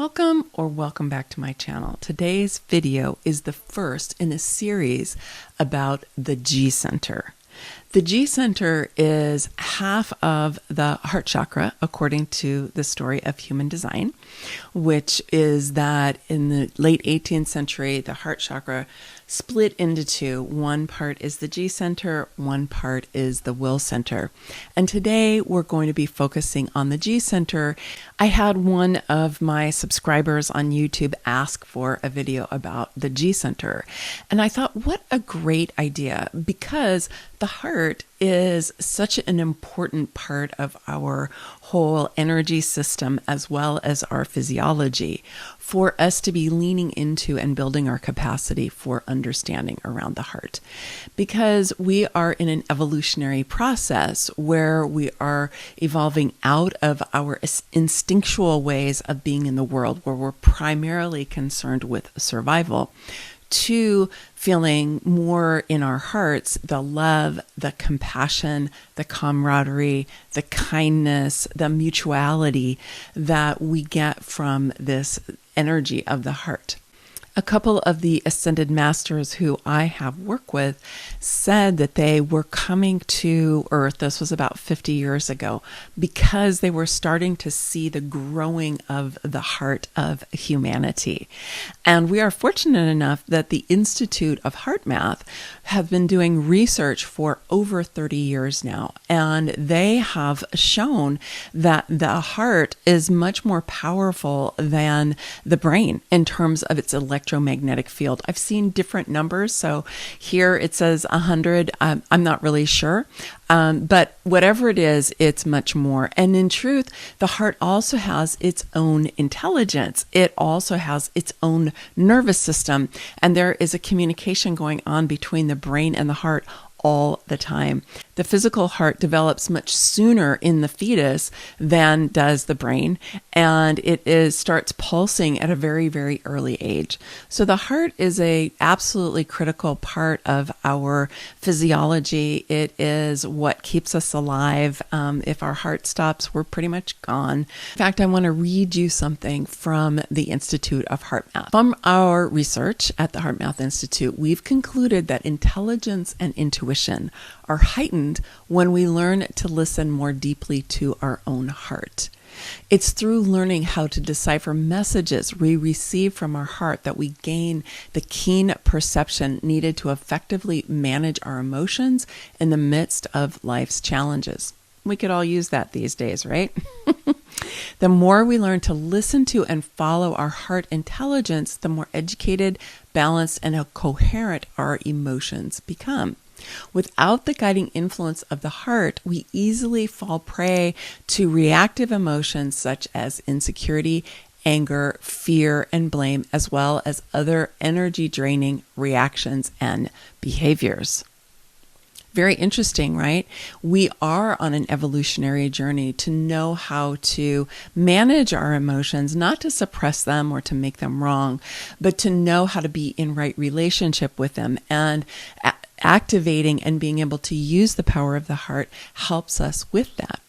Welcome back to my channel. Today's video is the first in a series about the G center. The G center is half of the heart chakra, according to the story of human design, which is that in the late 18th century, the heart chakra split into two. One part is the G center, one part is the will center. And today we're going to be focusing on the G center. I had one of my subscribers on YouTube ask for a video about the G center. And I thought, what a great idea, because the heart is such an important part of our whole energy system as well as our physiology, for us to be leaning into and building our capacity for understanding around the heart. Because we are in an evolutionary process where we are evolving out of our instinctual ways of being in the world, where we're primarily concerned with survival, to feeling more in our hearts the love, the compassion, the camaraderie, the kindness, the mutuality that we get from this energy of the heart. A couple of the ascended masters who I have worked with said that they were coming to Earth, this was about 50 years ago, because they were starting to see the growing of the heart of humanity. And we are fortunate enough that the Institute of HeartMath have been doing research for over 30 years now. And they have shown that the heart is much more powerful than the brain in terms of its electromagnetic field. I've seen different numbers. So here it says 100. I'm not really sure. But whatever it is, it's much more. And in truth, the heart also has its own intelligence. It also has its own nervous system. And there is a communication going on between the brain and the heart all the time. The physical heart develops much sooner in the fetus than does the brain, and it starts pulsing at a very, very early age. So the heart is a absolutely critical part of our physiology. It is what keeps us alive. If our heart stops, we're pretty much gone. In fact, I want to read you something from the Institute of HeartMath. From our research at the HeartMath Institute, we've concluded that intelligence and intuition are heightened when we learn to listen more deeply to our own heart. It's through learning how to decipher messages we receive from our heart that we gain the keen perception needed to effectively manage our emotions in the midst of life's challenges. We could all use that these days, right? The more we learn to listen to and follow our heart intelligence, the more educated, balanced, and coherent our emotions become. Without the guiding influence of the heart, we easily fall prey to reactive emotions such as insecurity, anger, fear, and blame, as well as other energy-draining reactions and behaviors. Very interesting, right? We are on an evolutionary journey to know how to manage our emotions, not to suppress them or to make them wrong, but to know how to be in right relationship with them. And activating and being able to use the power of the heart helps us with that.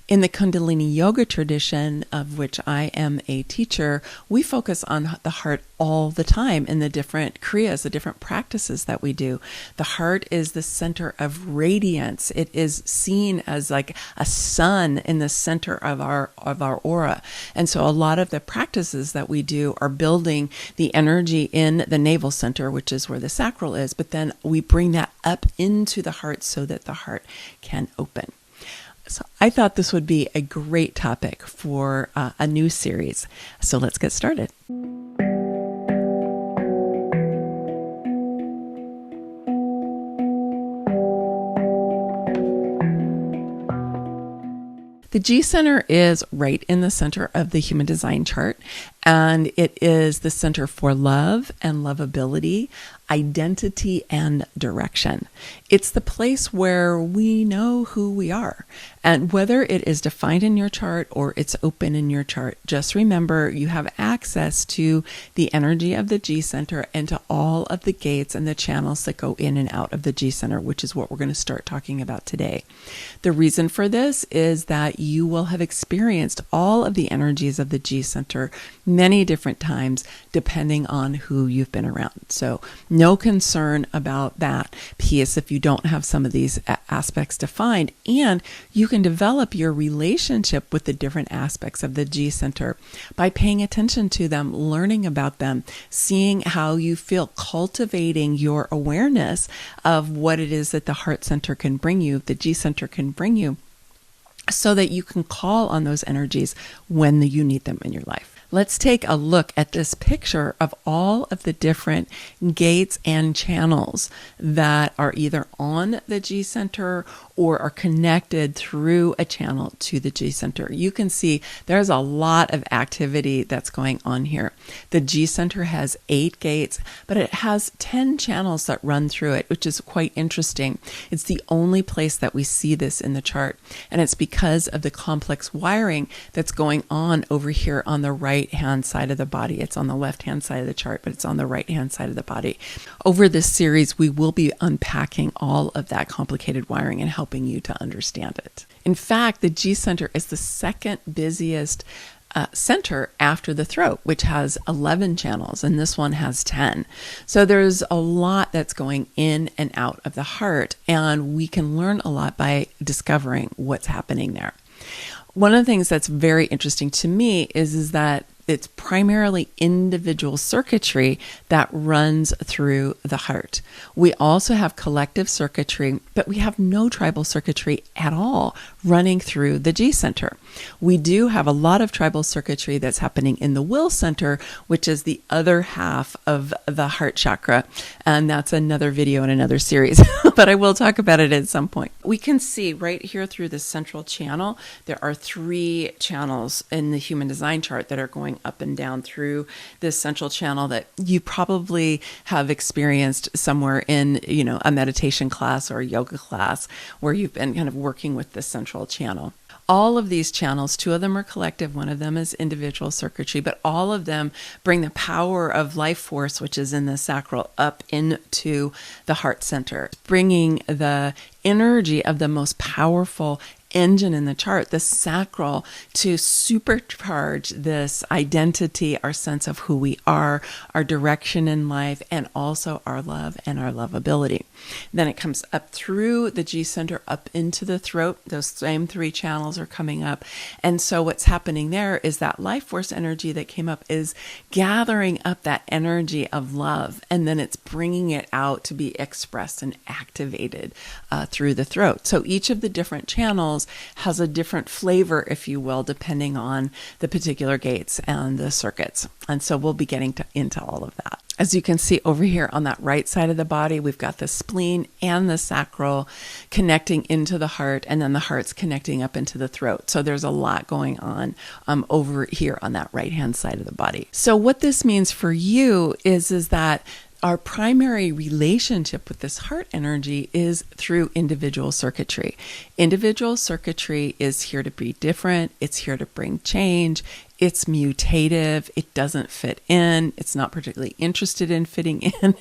In the Kundalini Yoga tradition, of which I am a teacher, we focus on the heart all the time in the different kriyas, the different practices that we do. The heart is the center of radiance. It is seen as like a sun in the center of our aura. And so a lot of the practices that we do are building the energy in the navel center, which is where the sacral is, but then we bring that up into the heart so that the heart can open. So I thought this would be a great topic for a new series. So let's get started. The G center is right in the center of the human design chart, and it is the center for love and lovability, identity and direction. It's the place where we know who we are. And whether it is defined in your chart or it's open in your chart, just remember you have access to the energy of the G center and to all of the gates and the channels that go in and out of the G center, which is what we're going to start talking about today. The reason for this is that you will have experienced all of the energies of the G center many different times, depending on who you've been around. So no concern about that piece if you don't have some of these aspects defined, and you can develop your relationship with the different aspects of the G center by paying attention to them, learning about them, seeing how you feel, cultivating your awareness of what it is that the heart center can bring you, the G center can bring you, so that you can call on those energies when you need them in your life. Let's take a look at this picture of all of the different gates and channels that are either on the G center or are connected through a channel to the G center. You can see there's a lot of activity that's going on here. The G center has 8 gates, but it has 10 channels that run through it, which is quite interesting. It's the only place that we see this in the chart, and it's because of the complex wiring that's going on over here on the right-hand side of the body. It's on the left-hand side of the chart, but it's on the right-hand side of the body. Over this series, we will be unpacking all of that complicated wiring and helping you to understand it. In fact, the G center is the second busiest center after the throat, which has 11 channels, and this one has 10. So there's a lot that's going in and out of the heart, and we can learn a lot by discovering what's happening there. One of the things that's very interesting to me is that it's primarily individual circuitry that runs through the heart. We also have collective circuitry, but we have no tribal circuitry at all running through the G center. We do have a lot of tribal circuitry that's happening in the will center, which is the other half of the heart chakra. And that's another video in another series, but I will talk about it at some point. We can see right here through the central channel, there are 3 channels in the human design chart that are going up and down through this central channel that you probably have experienced somewhere in, a meditation class or a yoga class where you've been kind of working with this central channel. All of these channels, 2 of them are collective, 1 of them is individual circuitry, but all of them bring the power of life force, which is in the sacral, up into the heart center, bringing the energy of the most powerful engine in the chart, the sacral, to supercharge this identity, our sense of who we are, our direction in life, and also our love and our lovability. Then it comes up through the G center, up into the throat. Those same 3 channels are coming up. And so what's happening there is that life force energy that came up is gathering up that energy of love, and then it's bringing it out to be expressed and activated through the throat. So each of the different channels has a different flavor, if you will, depending on the particular gates and the circuits. And so we'll be getting into all of that. As you can see over here on that right side of the body, we've got the spleen and the sacral connecting into the heart, and then the heart's connecting up into the throat. So there's a lot going on over here on that right-hand side of the body. So what this means for you is that our primary relationship with this heart energy is through individual circuitry. Individual circuitry is here to be different. It's here to bring change. It's mutative. It doesn't fit in. It's not particularly interested in fitting in.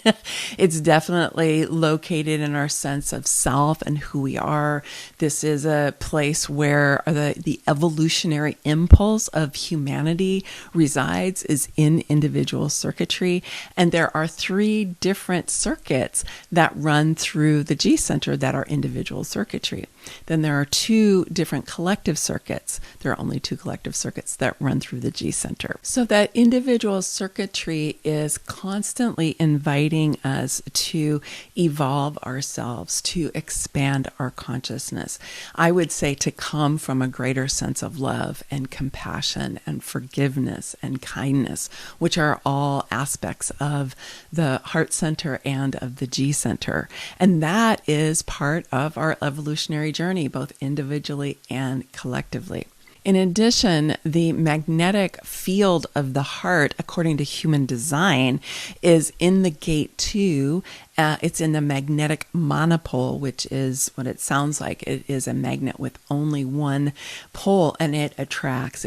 It's definitely located in our sense of self and who we are. This is a place where the evolutionary impulse of humanity resides, is in individual circuitry. And there are 3 different circuits that run through the G center that are individual circuitry. Then there are 2 different collective circuits. There are only 2 collective circuits that run through the G center. So that individual circuitry is constantly inviting us to evolve ourselves, to expand our consciousness. I would say to come from a greater sense of love and compassion and forgiveness and kindness, which are all aspects of the heart center and of the G center. And that is part of our evolutionary journey, both individually and collectively. In addition, the magnetic field of the heart, according to human design, is in the gate 2. It's in the magnetic monopole, which is what it sounds like. It is a magnet with only one pole, and it attracts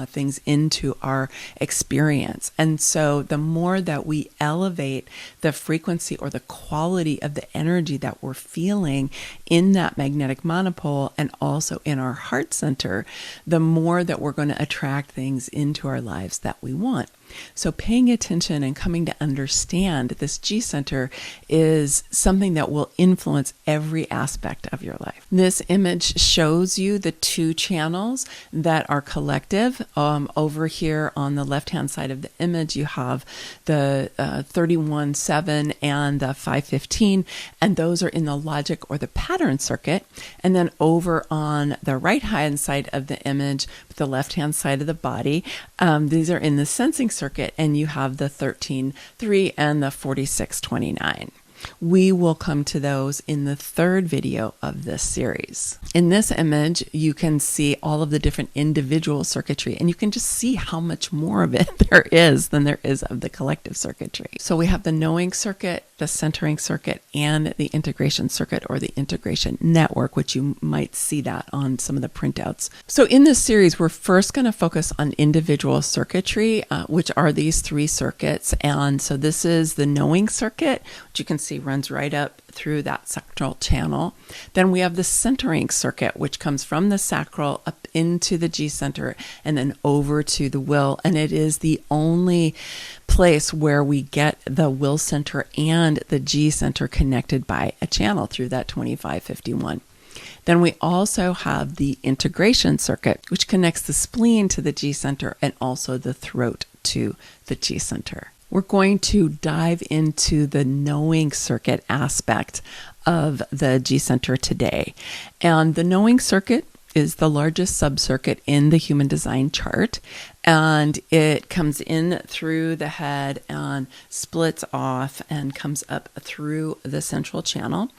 things into our experience. And so the more that we elevate the frequency or the quality of the energy that we're feeling in that magnetic monopole and also in our heart center, the more that we're going to attract things into our lives that we want. So paying attention and coming to understand this G center is something that will influence every aspect of your life. This image shows you the 2 channels that are collective. Over here on the left-hand side of the image, you have the 31-7 and the 515, and those are in the logic or the pattern circuit. And then over on the right-hand side of the image, the left-hand side of the body, these are in the sensing circuit, and you have the 13-3 and the 46-29. We will come to those in the 3rd video of this series. In this image, you can see all of the different individual circuitry, and you can just see how much more of it there is than there is of the collective circuitry. So we have the knowing circuit, the centering circuit, and the integration circuit or the integration network, which you might see that on some of the printouts. So in this series, we're first going to focus on individual circuitry, which are these 3 circuits. And so this is the knowing circuit, which you can see runs right up through that sacral channel. Then we have the centering circuit, which comes from the sacral up into the G center and then over to the will. And it is the only place where we get the will center and the G center connected by a channel through that 2551. Then we also have the integration circuit, which connects the spleen to the G center and also the throat to the G center. We're going to dive into the knowing circuit aspect of the G center today. And the knowing circuit is the largest subcircuit in the human design chart, and it comes in through the head and splits off and comes up through the central channel.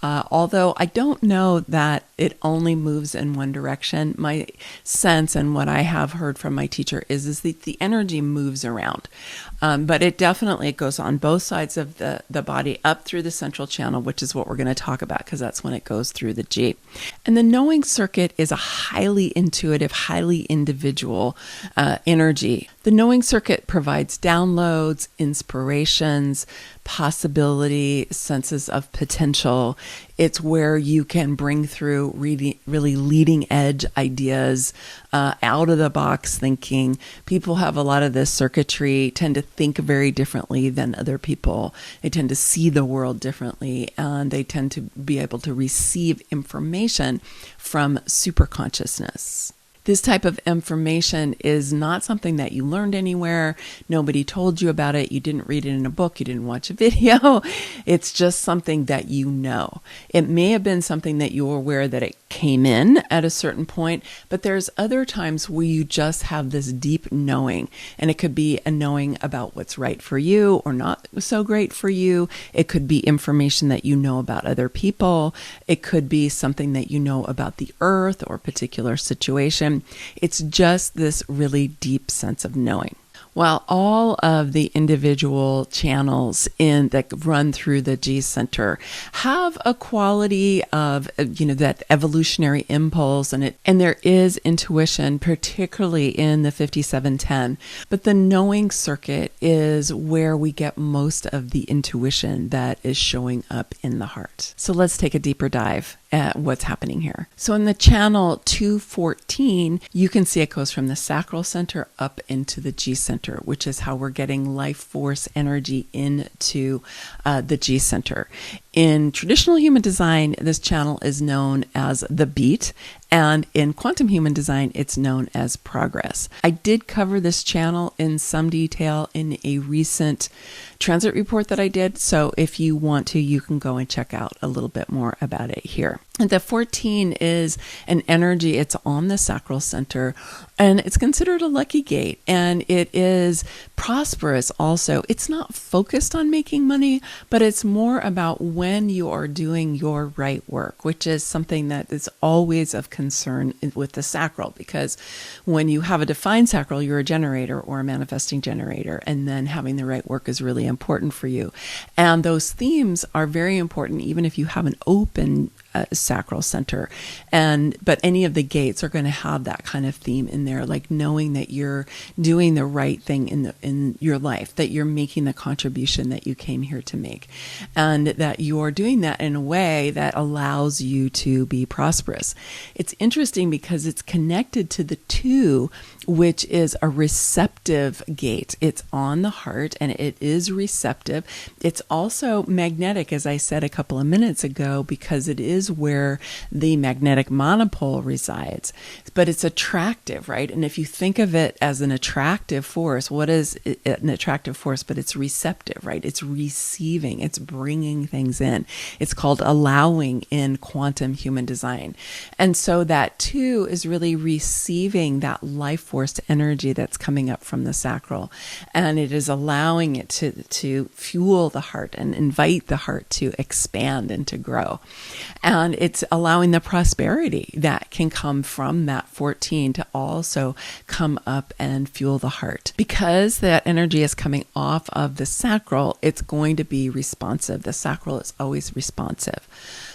Although I don't know that it only moves in one direction. My sense and what I have heard from my teacher is that the energy moves around. But it definitely goes on both sides of the body up through the central channel, which is what we're going to talk about because that's when it goes through the G. And the knowing circuit is a highly intuitive, highly individual energy. The knowing circuit provides downloads, inspirations, possibility, senses of potential. It's where you can bring through really leading edge ideas, out of the box thinking. People have a lot of this circuitry, tend to think very differently than other people. They tend to see the world differently, and they tend to be able to receive information from superconsciousness. This type of information is not something that you learned anywhere. Nobody told you about it. You didn't read it in a book. You didn't watch a video. It's just something that you know. It may have been something that you were aware that it came in at a certain point, but there's other times where you just have this deep knowing, and it could be a knowing about what's right for you or not so great for you. It could be information that you know about other people. It could be something that you know about the earth or a particular situation. It's just this really deep sense of knowing. While all of the individual channels that run through the G center have a quality of, that evolutionary impulse, and there is intuition, particularly in the 5710. But the knowing circuit is where we get most of the intuition that is showing up in the heart. So let's take a deeper dive at what's happening here. So in the channel 214, you can see it goes from the sacral center up into the G center, which is how we're getting life force energy into the G center. In traditional human design, this channel is known as the beat, and in quantum human design, it's known as progress. I did cover this channel in some detail in a recent transit report that I did, so if you want to, you can go and check out a little bit more about it here. The 14 is an energy, it's on the sacral center, and it's considered a lucky gate, and it is prosperous also. It's not focused on making money, but it's more about when you are doing your right work, which is something that is always of concern with the sacral, because when you have a defined sacral, you're a generator or a manifesting generator, and then having the right work is really important for you. And those themes are very important, even if you have an open sacral center, but any of the gates are going to have that kind of theme in there, like knowing that you're doing the right thing in your life, that you're making the contribution that you came here to make, and that you're doing that in a way that allows you to be prosperous. It's interesting because it's connected to the 2, which is a receptive gate. It's on the heart and it is receptive. It's also magnetic, as I said a couple of minutes ago, because it is where the magnetic monopole resides. But it's attractive, right? And if you think of it as an attractive force, what is an attractive force? But it's receptive, right? It's receiving, it's bringing things in. It's called allowing in quantum human design. And so that 2 is really receiving that life force energy that's coming up from the sacral. And it is allowing it to fuel the heart and invite the heart to expand and to grow. And it's allowing the prosperity that can come from that 14 to also come up and fuel the heart. Because that energy is coming off of the sacral, it's going to be responsive. The sacral is always responsive.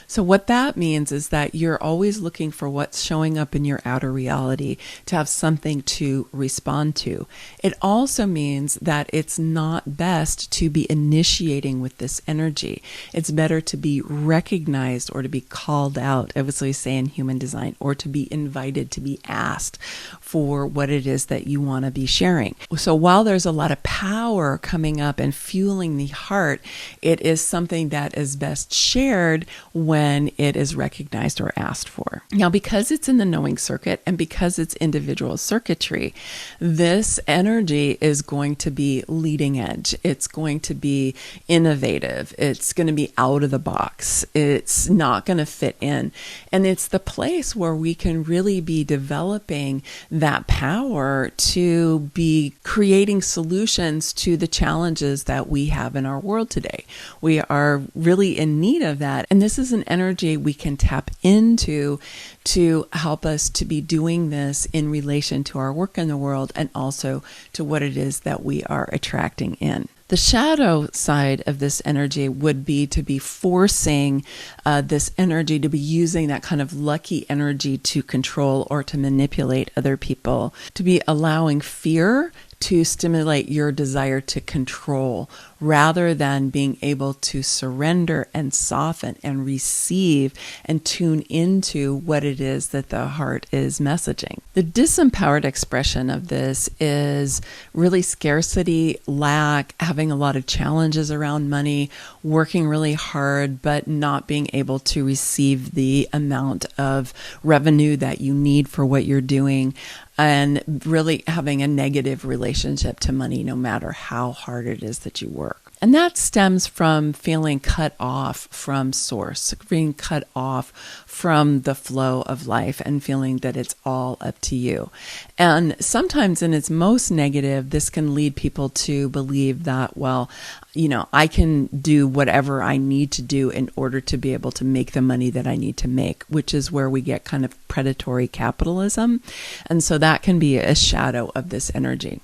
So what that means is that you're always looking for what's showing up in your outer reality to have something to respond to. It also means that it's not best to be initiating with this energy. It's better to be recognized or to be called out, as we say in human design, or to be invited, to be asked for what it is that you want to be sharing. So while there's a lot of power coming up and fueling the heart, it is something that is best shared when it is recognized or asked for. Now, because it's in the knowing circuit and because it's individual circuitry, this energy is going to be leading edge. It's going to be innovative. It's going to be out of the box. It's not going to fit in. And it's the place where we can really be developing that power to be creating solutions to the challenges that we have in our world today. We are really in need of that. And this is an energy we can tap into to help us to be doing this in relation to our work in the world and also to what it is that we are attracting in. The shadow side of this energy would be to be forcing this energy, to be using that kind of lucky energy to control or to manipulate other people, to be allowing fear to stimulate your desire to control rather than being able to surrender and soften and receive and tune into what it is that the heart is messaging. The disempowered expression of this is really scarcity, lack, having a lot of challenges around money, working really hard, but not being able to receive the amount of revenue that you need for what you're doing, and really having a negative relationship to money no matter how hard it is that you work. And that stems from feeling cut off from source, being cut off from the flow of life and feeling that it's all up to you. And sometimes in its most negative, this can lead people to believe that, well, I can do whatever I need to do in order to be able to make the money that I need to make, which is where we get kind of predatory capitalism. And so that can be a shadow of this energy.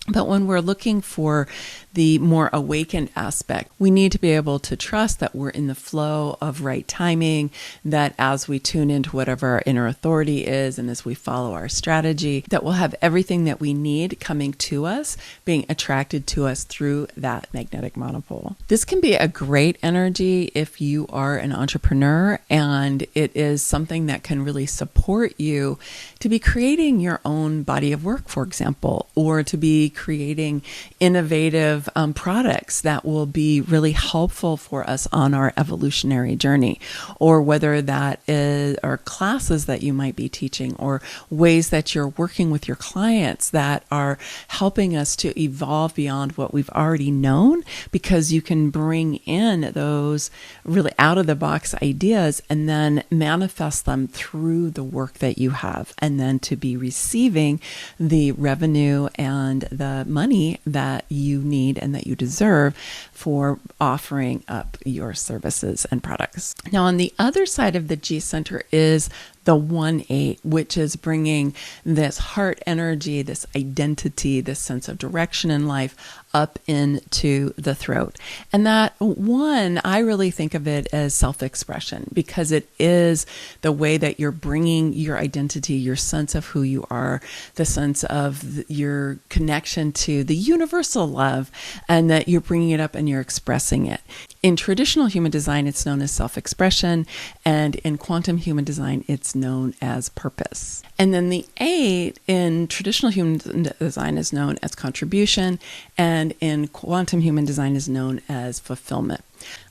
But when we're looking for the more awakened aspect, we need to be able to trust that we're in the flow of right timing, that as we tune into whatever our inner authority is and as we follow our strategy, that we'll have everything that we need coming to us, being attracted to us through that magnetic monopole. This can be a great energy if you are an entrepreneur, and it is something that can really support you to be creating your own body of work, for example, or to be creating innovative products that will be really helpful for us on our evolutionary journey, or whether that is or classes that you might be teaching, or ways that you're working with your clients that are helping us to evolve beyond what we've already known, because you can bring in those really out of the box ideas and then manifest them through the work that you have, and then to be receiving the revenue and the money that you need and that you deserve for offering up your services and products. Now, on the other side of the G center is the 1-8, which is bringing this heart energy, this identity, this sense of direction in life up into the throat. And that one, I really think of it as self-expression, because it is the way that you're bringing your identity, your sense of who you are, the sense of your connection to the universal love, and that you're bringing it up and you're expressing it. In traditional human design, it's known as self-expression, and in quantum human design, it's known as purpose. And then the 8 in traditional human design is known as contribution, and in quantum human design is known as fulfillment.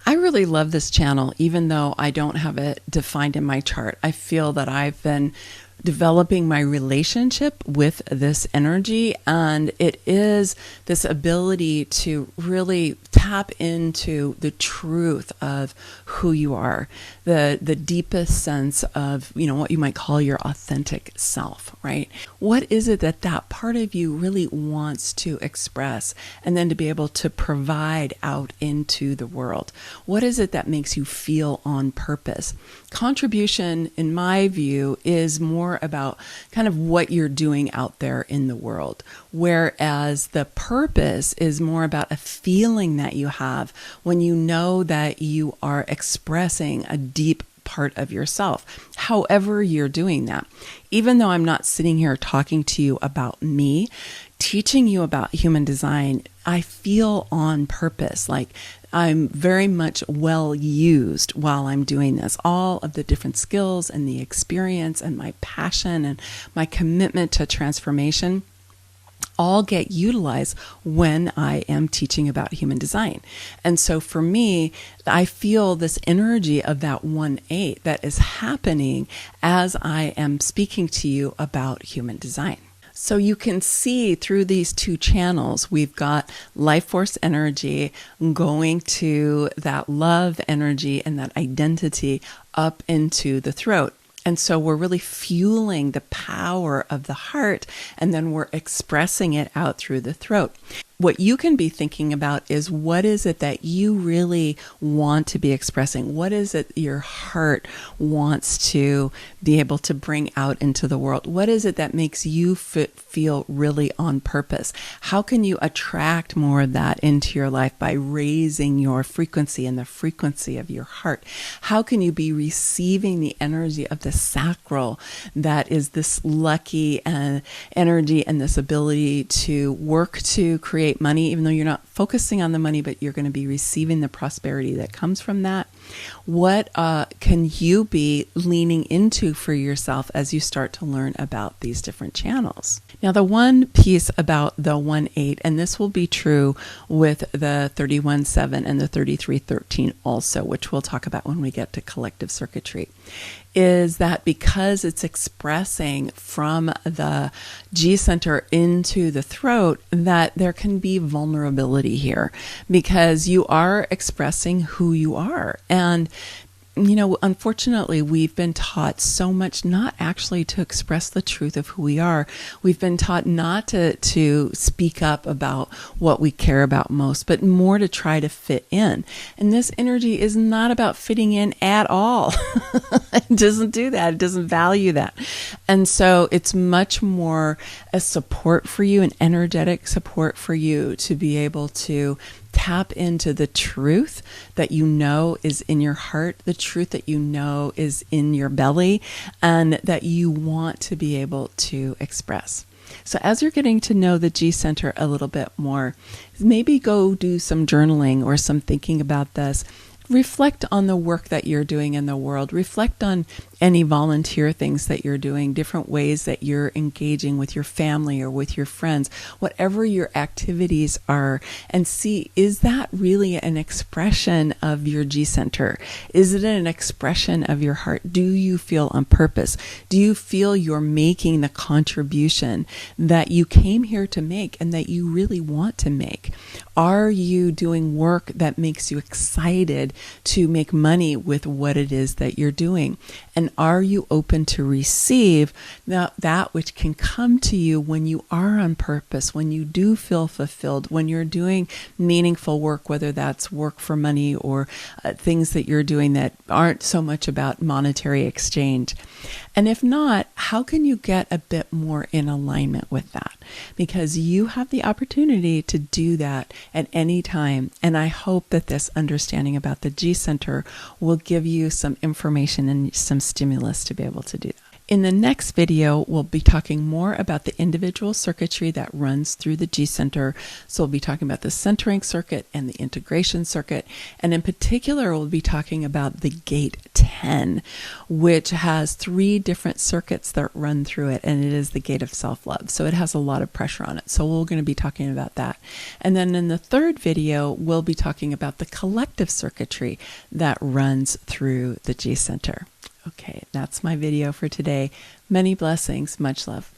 I really love this channel, even though I don't have it defined in my chart. I feel that I've been developing my relationship with this energy, and it is this ability to really tap into the truth of who you are, the deepest sense of, what you might call your authentic self, right? What is it that part of you really wants to express, and then to be able to provide out into the world? What is it that makes you feel on purpose? Contribution, in my view, is more about kind of what you're doing out there in the world, whereas the purpose is more about a feeling that you have when you know that you are expressing a deep part of yourself, however you're doing that. Even though I'm not sitting here talking to you about me, teaching you about human design, I feel on purpose, like I'm very much well used while I'm doing this. All of the different skills and the experience and my passion and my commitment to transformation all get utilized when I am teaching about human design. And so for me, I feel this energy of that 1-8 that is happening as I am speaking to you about human design. So you can see through these two channels, we've got life force energy going to that love energy and that identity up into the throat. And so we're really fueling the power of the heart, and then we're expressing it out through the throat. What you can be thinking about is, what is it that you really want to be expressing? What is it your heart wants to be able to bring out into the world? What is it that makes you feel really on purpose? How can you attract more of that into your life by raising your frequency and the frequency of your heart? How can you be receiving the energy of the sacral that is this lucky energy and this ability to work to create money, even though you're not focusing on the money, but you're going to be receiving the prosperity that comes from that? What can you be leaning into for yourself as you start to learn about these different channels? Now, the one piece about the 1-8, and this will be true with the 31-7 and the 33-13 also, which we'll talk about when we get to collective circuitry, is that because it's expressing from the G center into the throat, that there can be vulnerability here, because you are expressing who you are. And unfortunately, we've been taught so much not actually to express the truth of who we are. We've been taught not to speak up about what we care about most, but more to try to fit in. And this energy is not about fitting in at all. It doesn't do that. It doesn't value that. And so it's much more a support for you, an energetic support for you to be able to tap into the truth that you know is in your heart, the truth that you know is in your belly, and that you want to be able to express. So as you're getting to know the G center a little bit more, maybe go do some journaling or some thinking about this. Reflect on the work that you're doing in the world. Reflect on any volunteer things that you're doing, different ways that you're engaging with your family or with your friends, whatever your activities are, and see, is that really an expression of your G center? Is it an expression of your heart? Do you feel on purpose? Do you feel you're making the contribution that you came here to make and that you really want to make? Are you doing work that makes you excited to make money with what it is that you're doing? And are you open to receive that which can come to you when you are on purpose, when you do feel fulfilled, when you're doing meaningful work, whether that's work for money or things that you're doing that aren't so much about monetary exchange? And if not, how can you get a bit more in alignment with that? Because you have the opportunity to do that at any time. And I hope that this understanding about the G center will give you some information and some stimulus to be able to do that. In the next video, we'll be talking more about the individual circuitry that runs through the G center. So we'll be talking about the centering circuit and the integration circuit. And in particular, we'll be talking about the gate 10, which has 3 different circuits that run through it. And it is the gate of self-love. So it has a lot of pressure on it. So we're going to be talking about that. And then in the third video, we'll be talking about the collective circuitry that runs through the G center. Okay, that's my video for today. Many blessings, much love.